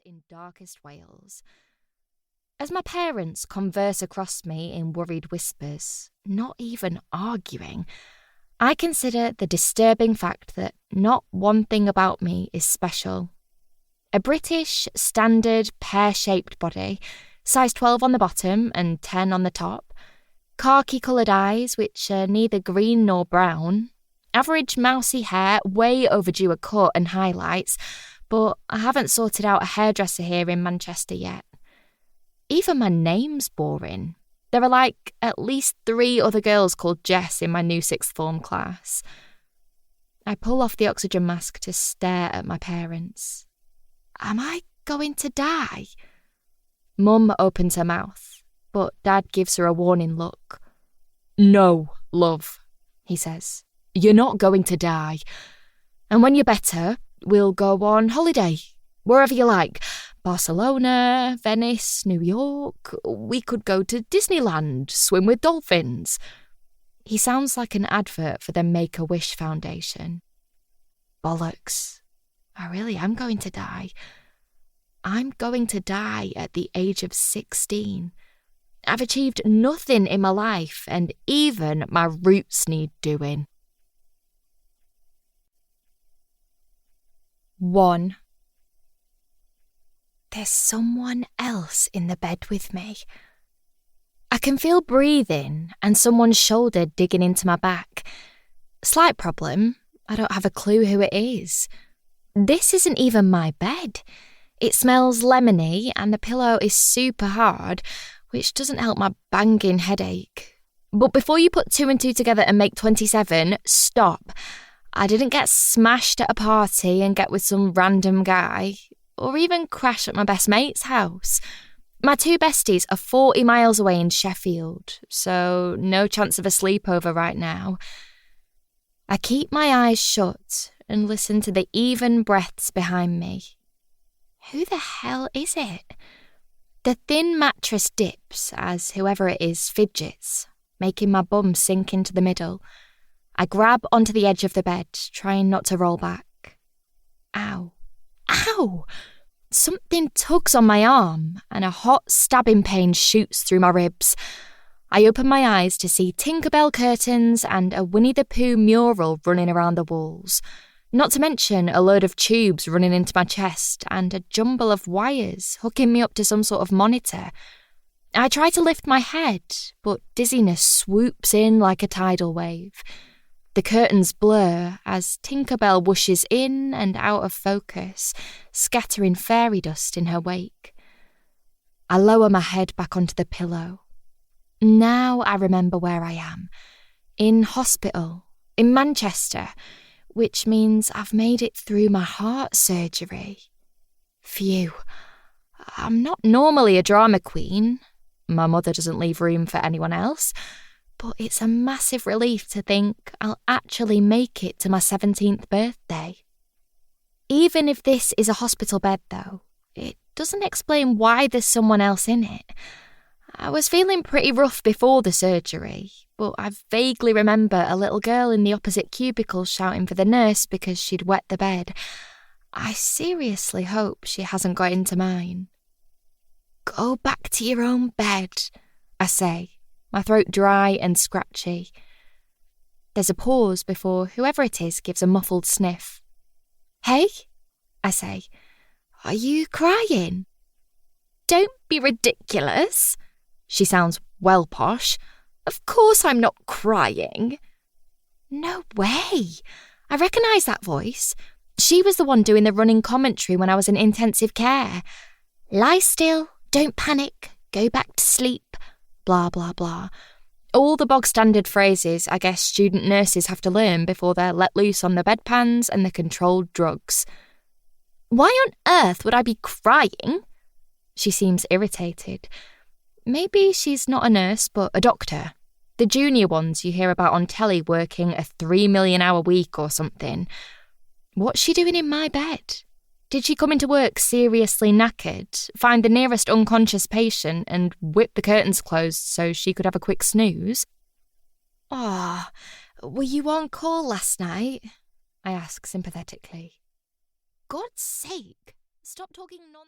in darkest Wales. As my parents converse across me in worried whispers, not even arguing, I consider the disturbing fact that not one thing about me is special. A British, standard, pear-shaped body, size 12 on the bottom and 10 on the top, khaki-coloured eyes which are neither green nor brown, average mousy hair, way overdue a cut and highlights, but I haven't sorted out a hairdresser here in Manchester yet. Even my name's boring. There are like at least 3 other girls called Jess in my new 6th form class. I pull off the oxygen mask to stare at my parents. Am I going to die? Mum opens her mouth, but Dad gives her a warning look. No, love, he says. You're not going to die. And when you're better, we'll go on holiday, wherever you like. Barcelona, Venice, New York. We could go to Disneyland, swim with dolphins. He sounds like an advert for the Make-A-Wish Foundation. Bollocks. I really am going to die. I'm going to die at the age of 16. I've achieved nothing in my life, and even my roots need doing. 1. There's someone else in the bed with me. I can feel breathing and someone's shoulder digging into my back. Slight problem, I don't have a clue who it is. This isn't even my bed. It smells lemony and the pillow is super hard, which doesn't help my banging headache. But before you put 2 and 2 together and make 27, stop. I didn't get smashed at a party and get with some random guy, or even crash at my best mate's house. My 2 besties are 40 miles away in Sheffield, so no chance of a sleepover right now. I keep my eyes shut and listen to the even breaths behind me. Who the hell is it? The thin mattress dips as whoever it is fidgets, making my bum sink into the middle. I grab onto the edge of the bed, trying not to roll back. Ow. Ow! Something tugs on my arm, and a hot stabbing pain shoots through my ribs. I open my eyes to see Tinkerbell curtains and a Winnie the Pooh mural running around the walls. Not to mention a load of tubes running into my chest and a jumble of wires hooking me up to some sort of monitor. I try to lift my head, but dizziness swoops in like a tidal wave. The curtains blur as Tinkerbell whooshes in and out of focus, scattering fairy dust in her wake. I lower my head back onto the pillow. Now I remember where I am. In hospital, in Manchester, which means I've made it through my heart surgery. Phew. I'm not normally a drama queen. My mother doesn't leave room for anyone else. But it's a massive relief to think I'll actually make it to my 17th birthday. Even if this is a hospital bed, though, it doesn't explain why there's someone else in it. I was feeling pretty rough before the surgery, but I vaguely remember a little girl in the opposite cubicle shouting for the nurse because she'd wet the bed. I seriously hope she hasn't got into mine. Go back to your own bed, I say. My throat dry and scratchy. There's a pause before whoever it is gives a muffled sniff. Hey, I say, are you crying? Don't be ridiculous. She sounds well posh. Of course I'm not crying. No way. I recognise that voice. She was the one doing the running commentary when I was in intensive care. Lie still, don't panic, go back to sleep. Blah, blah, blah. All the bog-standard phrases I guess student nurses have to learn before they're let loose on the bedpans and the controlled drugs. Why on earth would I be crying? She seems irritated. Maybe she's not a nurse, but a doctor. The junior ones you hear about on telly working a 3 million hour week or something. What's she doing in my bed? Did she come into work seriously knackered, find the nearest unconscious patient and whip the curtains closed so she could have a quick snooze? Ah, were you on call last night? I ask sympathetically. God's sake, stop talking nonsense.